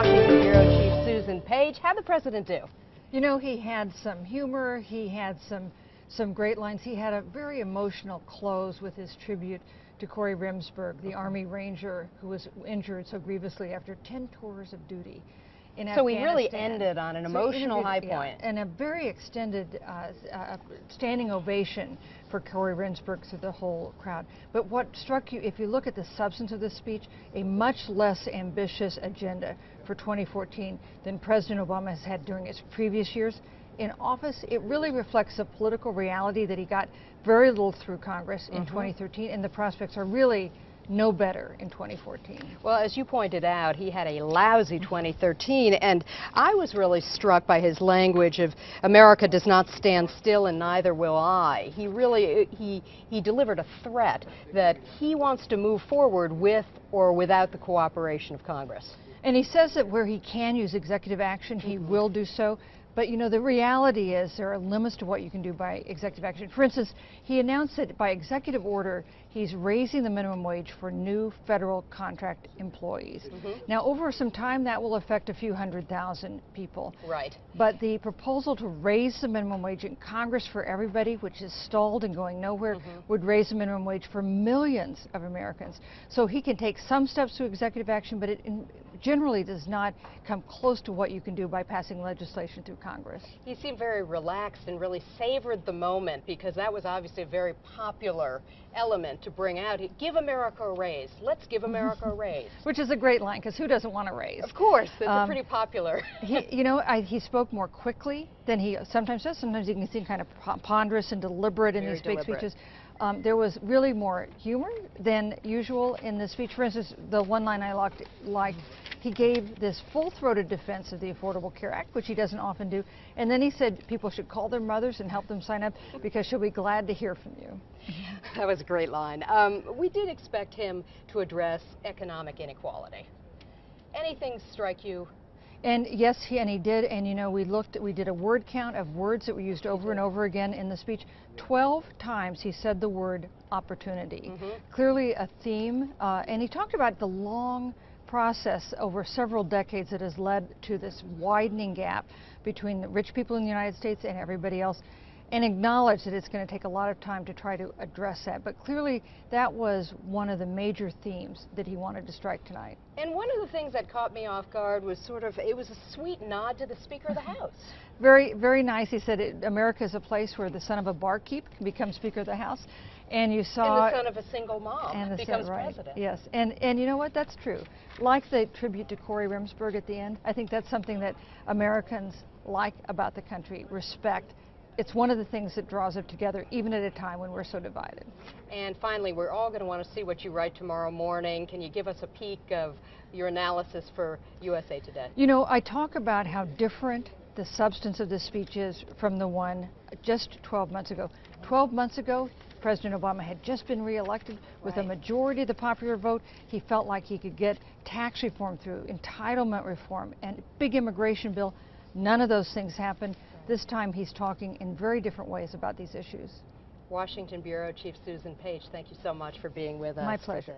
Washington Bureau Chief Susan Page. How'd the president do? You know, he had some humor, he had some great lines. He had a very emotional close with his tribute to Corey Remsburg, the Army Ranger who was injured so grievously after 10 tours of duty in Afghanistan. So he really ended on an emotional high point. Yeah, and a very extended standing ovation for Corey Remsburg through the whole crowd. But what struck you, if you look at the substance of this speech, a much less ambitious agenda for 2014 than President Obama has had during his previous years in office. It really reflects a political reality that he got very little through Congress in 2013, and the prospects are really no better in 2014. Well, as you pointed out, he had a lousy 2013, and I was really struck by his language of America does not stand still and neither will I. He really, he delivered a threat that he wants to move forward with or without the cooperation of Congress. And he says that where he can use executive action, he will do so. But, you know, the reality is there are limits to what you can do by executive action. For instance, he announced that by executive order, he's raising the minimum wage for new federal contract employees. Now, over some time, that will affect a few 100,000 people. Right. But the proposal to raise the minimum wage in Congress for everybody, which is stalled and going nowhere, would raise the minimum wage for millions of Americans. So he can take some steps to executive action, but it generally does not come close to what you can do by passing legislation through Congress. He seemed very relaxed and really savored the moment, because that was obviously a very popular element to bring out. Give America a raise. Let's give America a raise. Which is a great line, because who doesn't want a raise? Of course, it's pretty popular. He spoke more quickly than he sometimes does. Sometimes he can seem kind of ponderous and deliberate in these big speeches. There was really more humor than usual in the speech. For instance, the one line I liked, he gave this full-throated defense of the Affordable Care Act, which he doesn't often do, and then he said people should call their mothers and help them sign up because she'll be glad to hear from you. That was a great line. We did expect him to address economic inequality. Anything strike you? And yes, he did, and you know, we did a word count of words that were used over and over again in the speech. 12 times he said the word opportunity. Clearly a theme, and he talked about the long process over several decades that has led to this widening gap between the rich people in the United States and everybody else, and acknowledge that it's going to take a lot of time to try to address that. But clearly that was one of the major themes that he wanted to strike tonight. And one of the things that caught me off guard was it was a sweet nod to the Speaker of the House. Very, very nice. He said America is a place where the son of a barkeep can become Speaker of the House. And you saw... And the son of a single mom becomes president. Yes, and you know what, that's true. Like the tribute to Corey Remsburg at the end, I think that's something that Americans like about the country, respect. It's one of the things that draws it together, even at a time when we're so divided. And finally, we're all going to want to see what you write tomorrow morning. Can you give us a peek of your analysis for USA Today? You know, I talk about how different the substance of this speech is from the one just 12 months ago. 12 months ago, President Obama had just been reelected with a majority of the popular vote. He felt like he could get tax reform through, entitlement reform, and big immigration bill. None of those things happened. This time he's talking in very different ways about these issues. Washington Bureau Chief Susan Page, thank you so much for being with us. My pleasure.